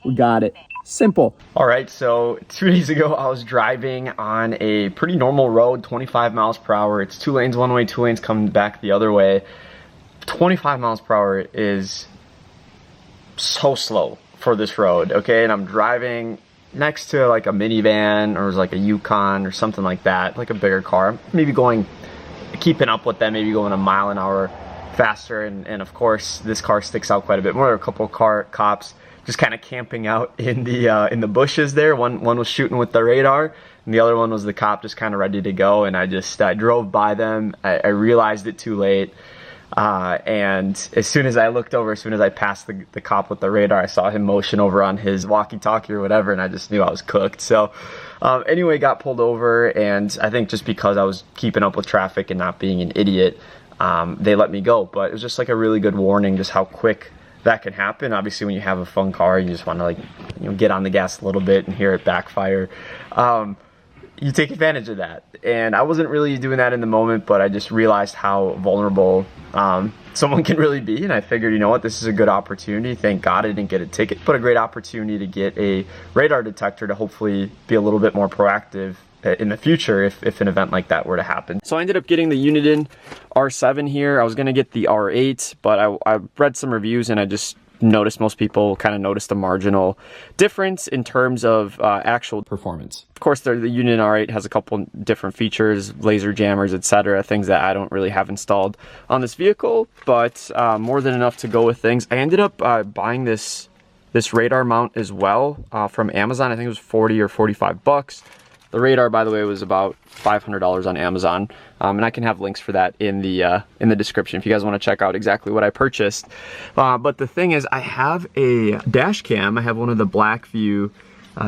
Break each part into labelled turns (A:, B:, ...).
A: we got it. Simple. All right, so 2 days ago, I was driving on a pretty normal road, 25 miles per hour. It's 2 lanes one way, 2 lanes coming back the other way. 25 miles per hour is so slow for this road, okay? And I'm driving next to like a minivan or like a Yukon or something like that, like a bigger car. Maybe keeping up with them, maybe going a mile an hour faster. And of course, this car sticks out quite a bit more. There are a couple of cops just kind of camping out in the bushes there. One was shooting with the radar, and the other one was the cop just kind of ready to go. And I drove by them. I realized it too late. And as soon as I looked over, as soon as I passed the cop with the radar, I saw him motion over on his walkie-talkie or whatever, and I just knew I was cooked. So anyway, got pulled over, and I think just because I was keeping up with traffic and not being an idiot, they let me go. But it was just like a really good warning just how quick that can happen. Obviously, when you have a fun car, you just want to get on the gas a little bit and hear it backfire. You take advantage of that, and I wasn't really doing that in the moment, but I just realized how vulnerable someone can really be, and I figured, you know what, this is a good opportunity. Thank God I didn't get a ticket, but a great opportunity to get a radar detector to hopefully be a little bit more proactive in the future if an event like that were to happen. So I ended up getting the Uniden R7 here. I was gonna get the R8, but I read some reviews and I just noticed most people kind of noticed a marginal difference in terms of actual performance. Of course, the Uniden R8 has a couple different features, laser jammers, etc., things that I don't really have installed on this vehicle, but more than enough to go with things. I ended up buying this radar mount as well from Amazon. I think it was 40 or 45 bucks. The radar, by the way, was about $500 on Amazon, and I can have links for that in the description if you guys want to check out exactly what I purchased. But the thing is, I have a dash cam. I have one of the Blackview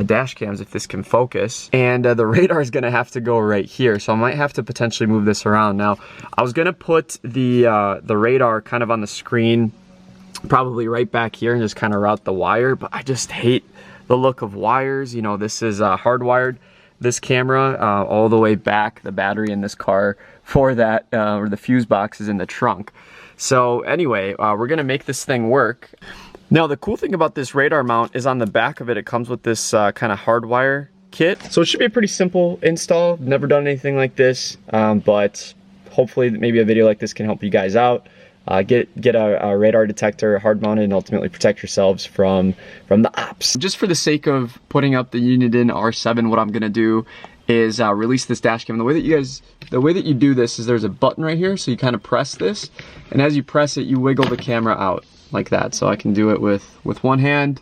A: dash cams, if this can focus, and the radar is going to have to go right here, so I might have to potentially move this around. Now, I was going to put the radar kind of on the screen, probably right back here, and just kind of route the wire, but I just hate the look of wires. You know, this is hardwired. This camera all the way back, the battery in this car for that, or the fuse box is in the trunk. So anyway, we're gonna make this thing work. Now the cool thing about this radar mount is on the back of it, it comes with this kind of hardwire kit. So it should be a pretty simple install. Never done anything like this, but hopefully maybe a video like this can help you guys out. Get a radar detector hard mounted and ultimately protect yourselves from the ops. Just for the sake of putting up the Uniden R7, what I'm gonna do is release this dash cam. The way that you do this is there's a button right here, so you kind of press this, and as you press it, you wiggle the camera out like that. So I can do it with one hand.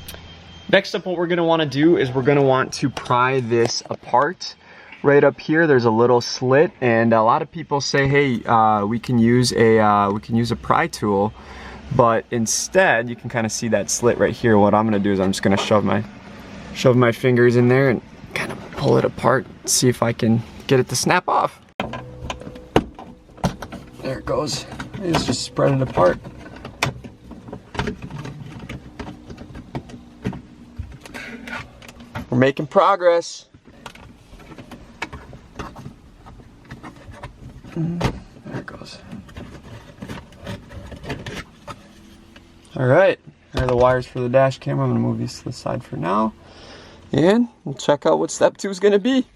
A: Next up, what we're gonna want to do is we're gonna want to pry this apart. Right up here, there's a little slit, and a lot of people say, hey, we can use a pry tool, but instead, you can kind of see that slit right here. What I'm gonna do is I'm just gonna shove my fingers in there and kind of pull it apart, see if I can get it to snap off. There it goes. It's just spread it apart. We're making progress. There it goes. All right, there are the wires for the dash camera. I'm gonna move these to the side for now, and we'll check out what step 2 is gonna be.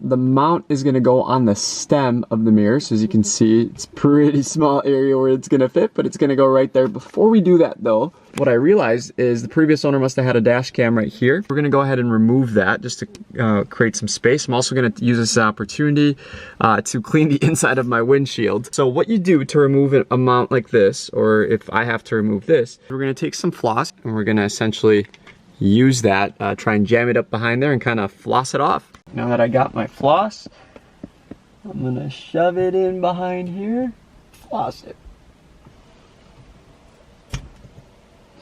A: The mount is gonna go on the stem of the mirror, so as you can see, it's a pretty small area where it's gonna fit, but it's gonna go right there. Before we do that though, what I realized is the previous owner must have had a dash cam right here. We're gonna go ahead and remove that just to create some space. I'm also gonna use this opportunity to clean the inside of my windshield. So what you do to remove a mount like this, or if I have to remove this, we're gonna take some floss and we're gonna essentially use that, try and jam it up behind there and kind of floss it off. Now that I got my floss, I'm gonna shove it in behind here, floss it.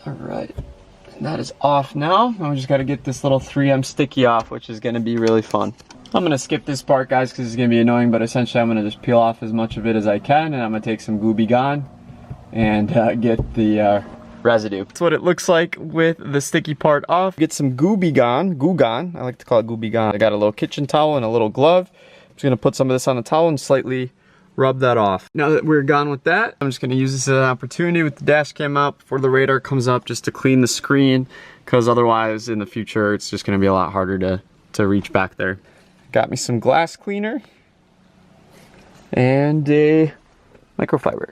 A: All right, and that is off now. Now we just gotta get this little 3M sticky off, which is gonna be really fun. I'm gonna skip this part, guys, because it's gonna be annoying, but essentially I'm gonna just peel off as much of it as I can, and I'm gonna take some Gooby Gone and get the residue. That's what it looks like with the sticky part off. Get some Gooby Gone, Goo Gone. I like to call it Gooby Gone. I got a little kitchen towel and a little glove. I'm just gonna put some of this on the towel and slightly rub that off. Now that we're gone with that, I'm just gonna use this as an opportunity with the dash cam up before the radar comes up just to clean the screen, because otherwise in the future it's just gonna be a lot harder to reach back there. Got me some glass cleaner and a microfiber.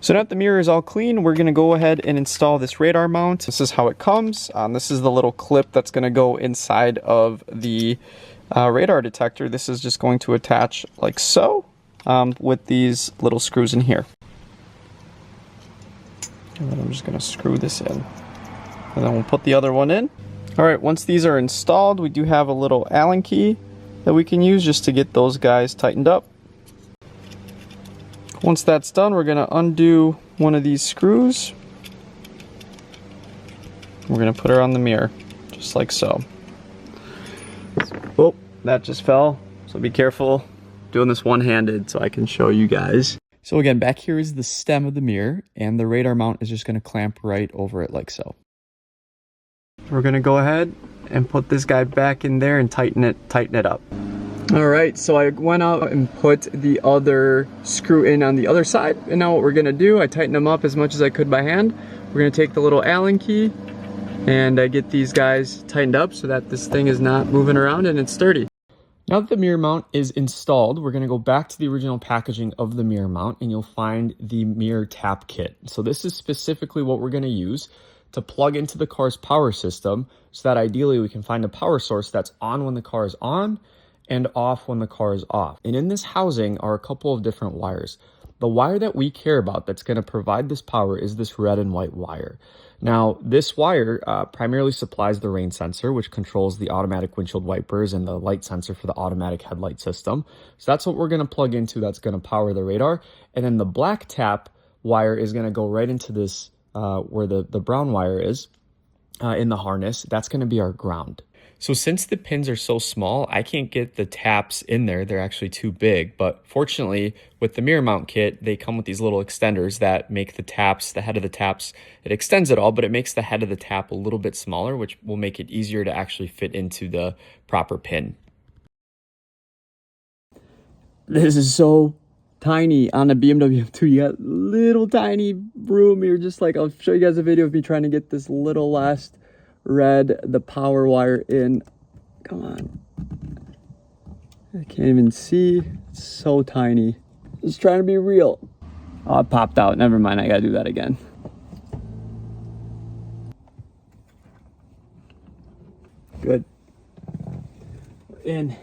A: So now that the mirror is all clean, we're gonna go ahead and install this radar mount. This is how it comes. This is the little clip that's gonna go inside of the radar detector. This is just going to attach like so with these little screws in here. And then I'm just gonna screw this in. And then we'll put the other one in. All right, once these are installed, we do have a little Allen key that we can use just to get those guys tightened up. Once that's done, we're gonna undo one of these screws. We're gonna put her on the mirror, just like so. Oh, that just fell, so be careful. Doing this one-handed so I can show you guys. So again, back here is the stem of the mirror, and the radar mount is just gonna clamp right over it like so. We're gonna go ahead and put this guy back in there and tighten it up. All right, so I went out and put the other screw in on the other side, and now what we're gonna do, I tightened them up as much as I could by hand. We're gonna take the little Allen key and get these guys tightened up so that this thing is not moving around and it's sturdy. Now that the mirror mount is installed, we're gonna go back to the original packaging of the mirror mount, and you'll find the mirror tap kit. So this is specifically what we're gonna use to plug into the car's power system so that ideally we can find a power source that's on when the car is on and off when the car is off. And in this housing are a couple of different wires. The wire that we care about that's gonna provide this power is this red and white wire. Now, this wire primarily supplies the rain sensor, which controls the automatic windshield wipers, and the light sensor for the automatic headlight system. So that's what we're gonna plug into, that's gonna power the radar. And then the black tap wire is gonna go right into this, where the brown wire is in the harness. That's gonna be our ground. So since the pins are so small, I can't get the taps in there. They're actually too big. But fortunately, with the mirror mount kit, they come with these little extenders that make the taps, the head of the taps, it extends it all, but it makes the head of the tap a little bit smaller, which will make it easier to actually fit into the proper pin. This is so tiny on a BMW M2. You got little tiny room. You're just like, I'll show you guys a video of me trying to get this little last red, the power wire in. Come on. I can't even see. It's so tiny. Just trying to be real. Oh, it popped out. Never mind. I gotta do that again. Good. We're in.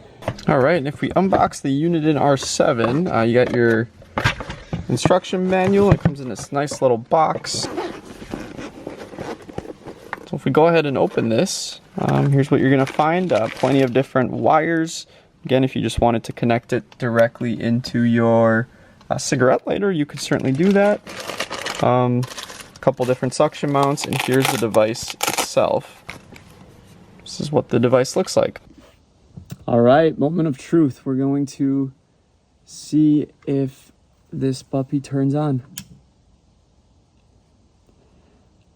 A: All right, and if we unbox the Uniden R7, you got your instruction manual. It comes in this nice little box. So if we go ahead and open this, here's what you're gonna find. Plenty of different wires. Again, if you just wanted to connect it directly into your cigarette lighter, you could certainly do that. A couple different suction mounts, and here's the device itself. This is what the device looks like. All right, moment of truth. We're going to see if this puppy turns on.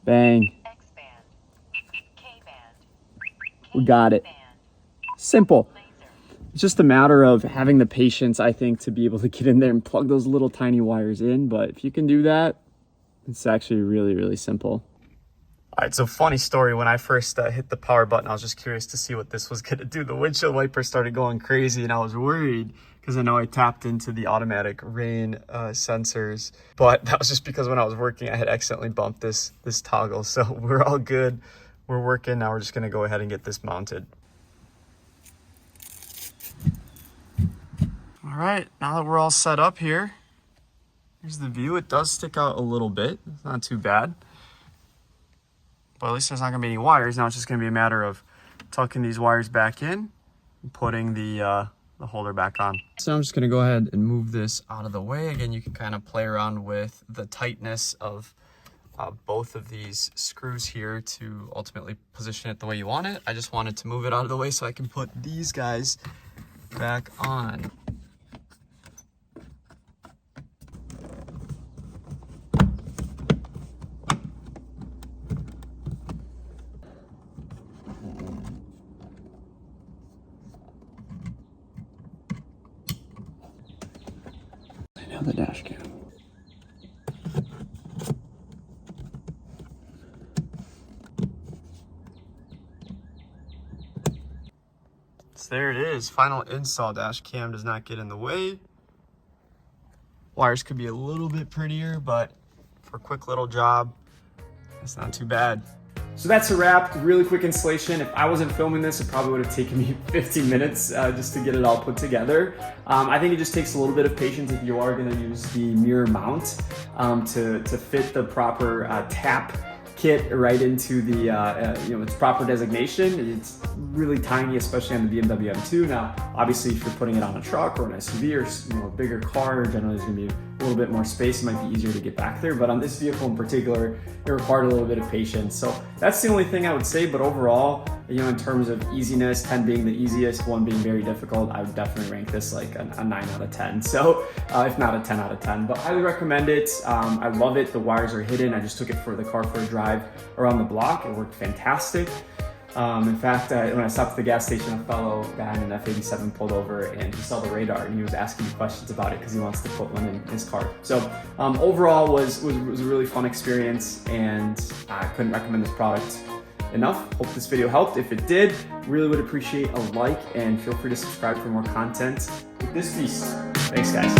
A: Bang. We got it. Simple. It's just a matter of having the patience, I think, to be able to get in there and plug those little tiny wires in. But if you can do that, it's actually really, really simple. All right, so funny story. When I first hit the power button, I was just curious to see what this was going to do. The windshield wiper started going crazy, and I was worried because I know I tapped into the automatic rain sensors. But that was just because when I was working, I had accidentally bumped this toggle. So we're all good. We're working. Now we're just going to go ahead and get this mounted. All right, now that we're all set up here, here's the view. It does stick out a little bit. It's not too bad. But at least there's not gonna be any wires. Now it's just gonna be a matter of tucking these wires back in and putting the holder back on. So I'm just gonna go ahead and move this out of the way. Again, you can kind of play around with the tightness of both of these screws here to ultimately position it the way you want it. I just wanted to move it out of the way so I can put these guys back on. dash cam. So there it is, final install. Dash cam does not get in the way. Wires could be a little bit prettier, but for a quick little job, it's not too bad. So that's a wrap. Really quick installation. If I wasn't filming this, it probably would have taken me 15 minutes just to get it all put together. I think it just takes a little bit of patience if you are going to use the mirror mount to fit the proper tap kit right into the its proper designation. It's really tiny, especially on the BMW M2. Now, obviously, if you're putting it on a truck or an SUV or a bigger car, generally there's going to be a little bit more space. It might be easier to get back there, but on this vehicle in particular, it required a little bit of patience. So that's the only thing I would say. But overall, in terms of easiness, 10 being the easiest, 1 being very difficult, I would definitely rank this like a 9 out of 10. So if not a 10 out of 10, but highly recommend it. I love it. The wires are hidden. I just took it for the car for a drive around the block. It worked fantastic. In fact, when I stopped at the gas station, a fellow guy in an F87 pulled over and he saw the radar and he was asking me questions about it because he wants to put one in his car. So overall was a really fun experience, and I couldn't recommend this product enough. Hope this video helped. If it did, really would appreciate a like, and feel free to subscribe for more content with this piece. Thanks, guys.